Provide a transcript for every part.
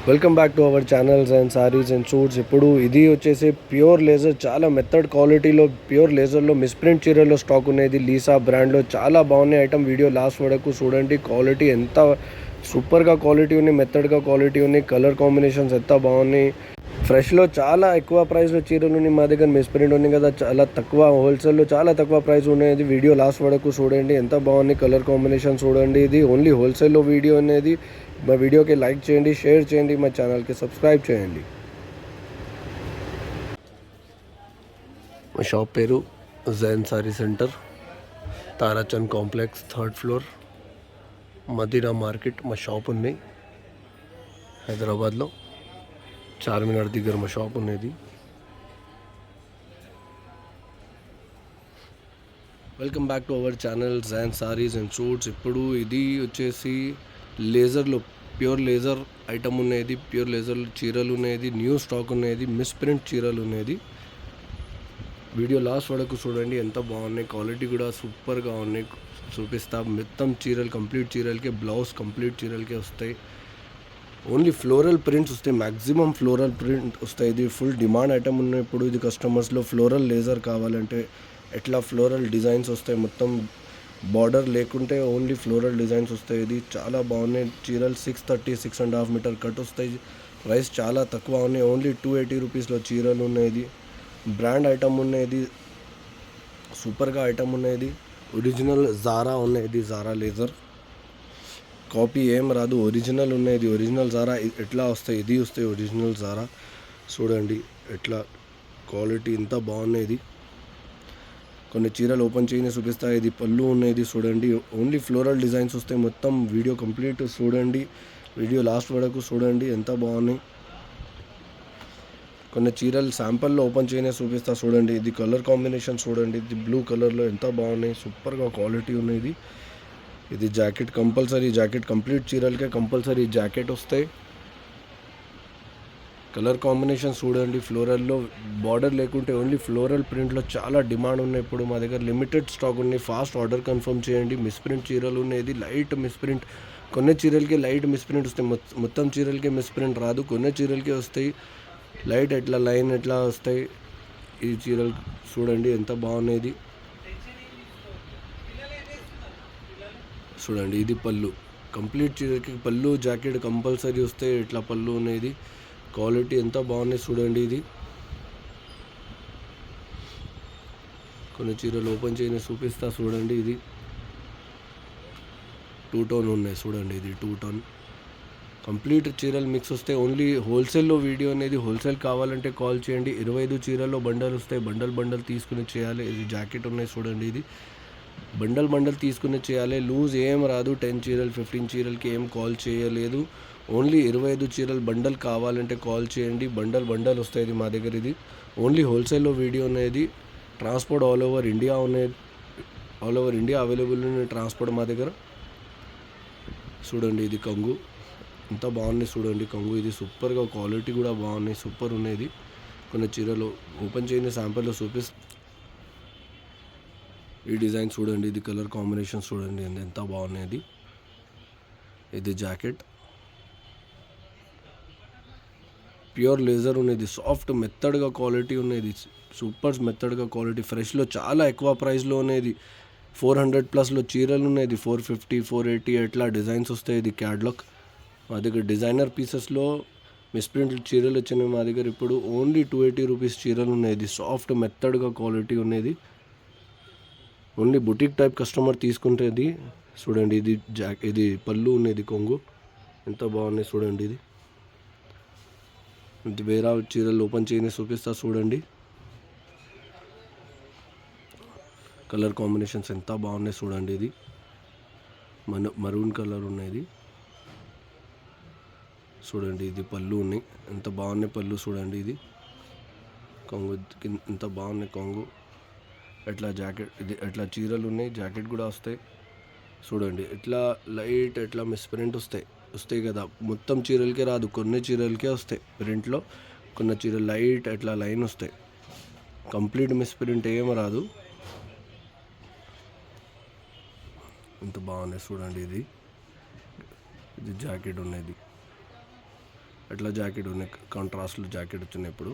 Welcome back to hour channels and saris and suits. ఇప్పుడు ఇది వచ్చేసి ప్యూర్ లేజర్, చాలా మెథడ్ క్వాలిటీలో ప్యూర్ లేజర్లో మిస్ప్రింట్ చీరల్లో స్టాక్ ఉన్నది. లీసా బ్రాండ్లో చాలా బాగున్నాయి ఐటమ్. వీడియో లాస్ట్ వరకు చూడండి. క్వాలిటీ ఎంత సూపర్గా క్వాలిటీ ఉన్నాయి, మెథడ్గా క్వాలిటీ ఉన్నాయి, కలర్ కాంబినేషన్స్ ఎంత బాగున్నాయి. ఫ్రెష్లో చాలా ఎక్కువ ప్రైస్లో చీరలు ఉన్నాయి మా దగ్గర. మిస్ప్రింట్ ఉంది కదా, చాలా తక్కువ హోల్సేల్లో చాలా తక్కువ ప్రైస్ ఉన్నాయి. వీడియో లాస్ట్ వరకు చూడండి, ఎంత బాగుంది కలర్ కాంబినేషన్ చూడండి. ఇది ఓన్లీ హోల్సేల్లో వీడియో అనేది. మా వీడియోకి లైక్ చేయండి, షేర్ చేయండి, మా ఛానల్కి సబ్స్క్రైబ్ చేయండి. మా షాప్ పేరు Jain sari centre, Tarachand complex, 3rd floor, Madina market. మా షాప్ ఉంది హైదరాబాద్లో, చార్మినార్ దగ్గర మా షాప్ ఉన్నది. Welcome back to our channel Jain saris and suits. ఇప్పుడు ఇది వచ్చేసి లేజర్లో ప్యూర్ లేజర్ ఐటమ్ ఉన్నది. ప్యూర్ లేజర్ చీరలు ఉన్నది, న్యూ స్టాక్ ఉన్నది, మిస్ప్రింట్ చీరలు ఉన్నది. వీడియో లాస్ట్ వరకు చూడండి, ఎంత బాగున్నాయి, క్వాలిటీ కూడా సూపర్గా ఉన్నాయి. చూపిస్తా మొత్తం చీరలు, కంప్లీట్ చీరలకే బ్లౌజ్ కంప్లీట్ చీరలకే వస్తాయి. ఓన్లీ ఫ్లోరల్ ప్రింట్స్ వస్తాయి, మ్యాక్సిమం ఫ్లోరల్ ప్రింట్ వస్తాయి. ఇది ఫుల్ డిమాండ్ ఐటమ్ ఉన్నాయి ఇప్పుడు. ఇది కస్టమర్స్లో ఫ్లోరల్ లేజర్ కావాలంటే ఎట్లా ఫ్లోరల్ డిజైన్స్ వస్తాయి, మొత్తం బార్డర్ లేకుంటే ఓన్లీ ఫ్లోరల్ డిజైన్స్ వస్తాయి. ఇది చాలా బాగున్నాయి చీరలు. 630, 6.5 మీటర్ కట్ వస్తాయి. ప్రైస్ చాలా తక్కువ ఉన్నాయి, ఓన్లీ 280 రూపీస్లో చీరలు ఉన్నాయి. బ్రాండ్ ఐటమ్ ఉన్నది, సూపర్గా ఐటమ్ ఉన్నది. ఒరిజినల్ జారా ఉన్నది, జారా లేజర్ కాపీ ఏం రాదు, ఒరిజినల్ ఉన్నది. ఒరిజినల్ జారా ఎట్లా వస్తాయి, ఇది వస్తాయి ఒరిజినల్ జారా. చూడండి ఎట్లా క్వాలిటీ ఎంత బాగున్నది. కొన్ని చీరలు ఓపెన్ చేయని చూపిస్తాయి. ఇది పళ్ళు ఉన్నది చూడండి, ఓన్లీ ఫ్లోరల్ డిజైన్స్ వస్తాయి. మొత్తం వీడియో కంప్లీట్ చూడండి, వీడియో లాస్ట్ వరకు చూడండి, ఎంత బాగున్నాయి. కొన్ని చీరలు శాంపుల్లో ఓపెన్ చేయని చూపిస్తా చూడండి. ఇది కలర్ కాంబినేషన్ చూడండి, ఇది బ్లూ కలర్లో ఎంత బాగున్నాయి, సూపర్గా క్వాలిటీ ఉన్నది. ఇది జాకెట్ కంపల్సరీ, జాకెట్ కంప్లీట్ చీరలకే కంపల్సరీ జాకెట్ వస్తాయి. కలర్ కాంబినేషన్ చూడండి, ఫ్లోరల్లో బార్డర్ లేకుంటే ఓన్లీ ఫ్లోరల్ ప్రింట్లో చాలా డిమాండ్ ఉన్నాయి. ఇప్పుడు మా దగ్గర లిమిటెడ్ స్టాక్ ఉన్నాయి, ఫాస్ట్ ఆర్డర్ కన్ఫర్మ్ చేయండి. మిస్ప్రింట్ చీరలు ఉన్నది, లైట్ మిస్ప్రింట్. కొన్ని చీరలకి లైట్ మిస్ప్రింట్ వస్తాయి, మొత్తం చీరలకి మిస్ప్రింట్ రాదు, కొన్ని చీరలకి వస్తాయి లైట్, ఎట్లా లైన్ ఎట్లా వస్తాయి. ఈ చీరలు చూడండి ఎంత బాగున్నది. చూడండి ఇది పళ్ళు, కంప్లీట్ చీరకి పళ్ళు జాకెట్ కంపల్సరీ వస్తే ఇట్లా పళ్ళు ఉన్నది. క్వాలిటీ ఎంత బాగున్నాయి చూడండి. ఇది కొన్ని చీరలు ఓపెన్ చేయని చూపిస్తా చూడండి. ఇది 2 టోన్ ఉన్నాయి చూడండి, ఇది 2 టోన్ కంప్లీట్ చీరలు మిక్స్ వస్తాయి. ఓన్లీ హోల్సేల్లో వీడియో అనేది. హోల్సేల్ కావాలంటే కాల్ చేయండి. 25 చీరల్లో బండల్ వస్తాయి, బండల్ తీసుకుని చేయాలి. ఇది జాకెట్ ఉన్నాయి చూడండి, ఇది బండల్ తీసుకుని చేయాలి. లూజ్ ఏం రాదు. 10 చీరలు 15 చీరలకి ఏం కాల్ చేయలేదు. ఓన్లీ 25 చీరలు బండల్ కావాలంటే కాల్ చేయండి. బండల్ వస్తాయి మా దగ్గర. ఇది ఓన్లీ హోల్సేల్లో వీడియో అనేది. ట్రాన్స్పోర్ట్ ఆల్ ఓవర్ ఇండియా ఉన్నాయి, ఆల్ ఓవర్ ఇండియా అవైలబుల్ ఉన్నాయి ట్రాన్స్పోర్ట్ మా దగ్గర. చూడండి ఇది కంగు ఎంత బాగున్నాయి చూడండి, కంగు ఇది సూపర్గా క్వాలిటీ కూడా బాగున్నాయి, సూపర్ ఉన్నది. కొన్ని చీరలు ఓపెన్ చేయని శాంపుల్లో చూపిస్తా. ఈ డిజైన్ చూడండి, ఇది కలర్ కాంబినేషన్ చూడండి ఎంత బాగున్నది. ఇది జాకెట్ ప్యూర్ లేజర్ ఉన్నది, సాఫ్ట్ మెథడ్గా క్వాలిటీ ఉన్నది, సూపర్ మెథడ్గా క్వాలిటీ. ఫ్రెష్లో చాలా ఎక్కువ ప్రైస్లో ఉన్నది. 400+ చీరలు ఉన్నది. 450, 480 ఎట్లా డిజైన్స్ వస్తాయి. ఇది క్యాట్లాగ్ మా దగ్గర. డిజైనర్ పీసెస్లో మిస్ప్రింట్ చీరలు వచ్చినాయి మా దగ్గర. ఇప్పుడు ఓన్లీ 280 రూపీస్ చీరలు ఉన్నాయి. ఇది సాఫ్ట్ మెథడ్గా క్వాలిటీ ఉన్నది. ఓన్లీ బుటిక్ టైప్ కస్టమర్ తీసుకుంటేది. చూడండి ఇది ఇది పళ్ళు ఉన్నది, కొంగు ఎంత బాగున్నాయి చూడండి. ఇది వేరే చీరలు ఓపెన్ చేయని చూపిస్తా చూడండి. కలర్ కాంబినేషన్స్ ఎంత బాగున్నాయి చూడండి. ఇది మరూన్ కలర్ ఉన్నది చూడండి. ఇది పళ్ళు ఉన్నాయి, ఎంత బాగున్నాయి పళ్ళు చూడండి. ఇది కొంగు ఎంత బాగున్నాయి కొంగు. ఎట్లా జాకెట్, ఇది ఎట్లా చీరలు ఉన్నాయి, జాకెట్ కూడా వస్తాయి చూడండి. ఎట్లా లైట్ ఎట్లా మిస్ప్రింట్ వస్తాయి కదా, మొత్తం చీరలకే రాదు, కొన్ని చీరలకే వస్తాయి ప్రింట్లో. కొన్ని చీరలు లైట్ ఎట్లా లైన్ వస్తాయి, కంప్లీట్ మిస్ప్రింట్ ఏం రాదు. ఎంత బాగున్నాయి చూడండి. ఇది జాకెట్ ఉన్నది, అట్లా జాకెట్ ఉన్నాయి, కాంట్రాస్ట్లో జాకెట్ వచ్చినాయి. ఇప్పుడు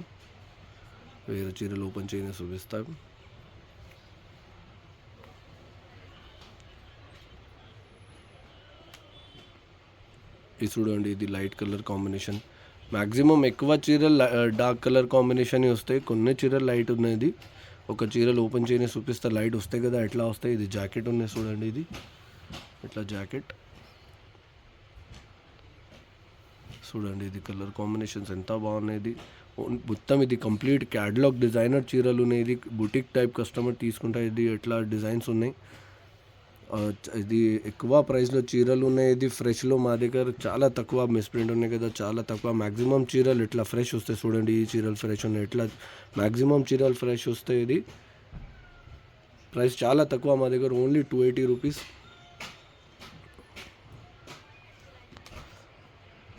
వేరే చీరలు ఓపెన్ చేయని చూపిస్తాం. ఇది చూడండి, ఇది లైట్ కలర్ కాంబినేషన్. మ్యాక్సిమం ఎక్కువ చీరలు డార్క్ కలర్ కాంబినేషన్ వస్తాయి, కొన్ని చీరలు లైట్ ఉన్నది. ఒక చీరలు ఓపెన్ చేయని చూపిస్తే లైట్ వస్తాయి కదా, ఎట్లా వస్తాయి. ఇది జాకెట్ ఉన్నాయి చూడండి, ఇది ఇట్లా జాకెట్ చూడండి. ఇది కలర్ కాంబినేషన్స్ ఎంత బాగున్నాయి. ఇది మొత్తం ఇది కంప్లీట్ క్యాటలాగ్ డిజైనర్ చీరలు ఉన్నాయి. ఇది బుటిక్ టైప్ కస్టమర్ తీసుకుంటా. ఇది ఎట్లా డిజైన్స్ ఉన్నాయి. ఇది ఎక్కువ ప్రైస్లో చీరలు ఉన్నాయి. ఇది ఫ్రెష్లో మా దగ్గర చాలా తక్కువ మిస్ప్రింట్ ఉన్నాయి కదా, చాలా తక్కువ. మ్యాక్సిమం చీరలు ఇట్లా ఫ్రెష్ వస్తాయి చూడండి. ఈ చీరలు ఫ్రెష్ ఉన్నాయి, ఇట్లా మ్యాక్సిమం చీరలు ఫ్రెష్ వస్తాయి. ఇది ప్రైస్ చాలా తక్కువ మా దగ్గర, ఓన్లీ 280 రూపీస్.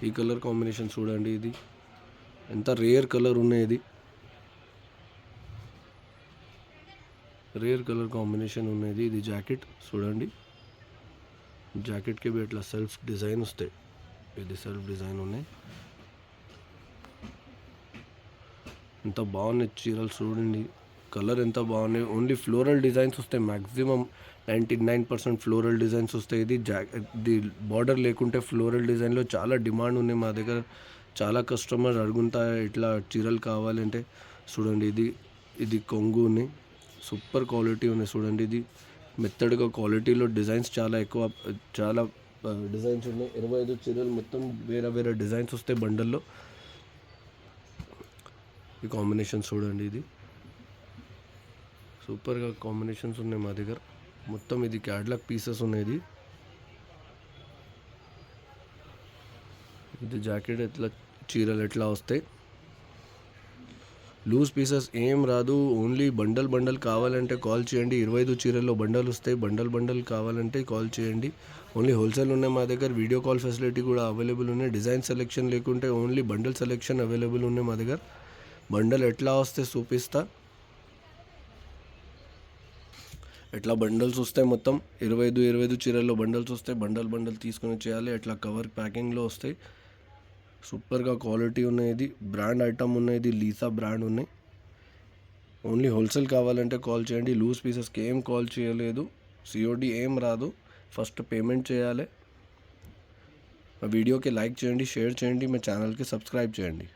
ఈ కలర్ కాంబినేషన్ చూడండి, ఇది ఎంత రేర్ కలర్ ఉన్నాయి. ఇది రేర్ కలర్ కాంబినేషన్ ఉన్నది. ఇది జాకెట్ చూడండి, జాకెట్కి ఇట్లా సెల్ఫ్ డిజైన్ వస్తాయి. ఇది సెల్ఫ్ డిజైన్ ఉన్నాయి, ఎంత బాగున్నాయి చీరలు చూడండి. కలర్ ఎంత బాగున్నాయి. ఓన్లీ ఫ్లోరల్ డిజైన్స్ వస్తాయి, మ్యాక్సిమం 99% ఫ్లోరల్ డిజైన్స్ వస్తాయి. ఇది బార్డర్ లేకుంటే ఫ్లోరల్ డిజైన్లో చాలా డిమాండ్ ఉన్నాయి మా దగ్గర. చాలా కస్టమర్ అడుగుతా ఇట్లా చీరలు కావాలంటే. చూడండి, ఇది కొంగు ఉన్నాయి, సూపర్ క్వాలిటీ ఉన్నాయి చూడండి. ఇది మెత్తడ్గా క్వాలిటీలో డిజైన్స్ చాలా ఎక్కువ, చాలా డిజైన్స్ ఉన్నాయి. 25 చీరలు మొత్తం వేరే వేరే డిజైన్స్ వస్తాయి బండల్లో. ఈ కాంబినేషన్ చూడండి, ఇది సూపర్గా కాంబినేషన్స్ ఉన్నాయి మా దగ్గర మొత్తం. ఇది క్యాటలాగ్ పీసెస్ ఉన్నాయి. ఇది జాకెట్ ఎట్లా చీరలు ఎట్లా వస్తాయి. లూజ్ పీసెస్ ఏం రాదు, ఓన్లీ బండల్ కావాలంటే కాల్ చేయండి. 25 చీరల్లో బండల్ వస్తాయి. బండల్ కావాలంటే కాల్ చేయండి. ఓన్లీ హోల్సేల్ ఉన్నాయి మా దగ్గర. వీడియో కాల్ ఫెసిలిటీ కూడా అవైలబుల్ ఉన్నాయి. డిజైన్ సెలెక్షన్ లేకుంటే ఓన్లీ బండల్ సెలెక్షన్ అవైలబుల్ ఉన్నాయి మా దగ్గర. బండల్ ఎట్లా వస్తే చూపిస్తా. ఎట్లా బండల్స్ వస్తాయి మొత్తం 25 చీరల్లో బండల్స్ వస్తాయి. బండల్ తీసుకొని చేయాలి. ఎట్లా కవర్ ప్యాకింగ్లో వస్తాయి. సూపర్గా క్వాలిటీ ఉన్నాయి. ఇది బ్రాండ్ ఐటమ్ ఉన్నాయి. ఇది లీసా బ్రాండ్ ఉన్నాయి. ఓన్లీ హోల్సేల్ కావాలంటే కాల్ చేయండి. లూజ్ పీసెస్కి ఏం కాల్ చేయలేదు. సిఓడి ఏం రాదు, ఫస్ట్ పేమెంట్ చేయాలి. మా వీడియోకి లైక్ చేయండి, షేర్ చేయండి, మా ఛానల్కి సబ్స్క్రైబ్ చేయండి.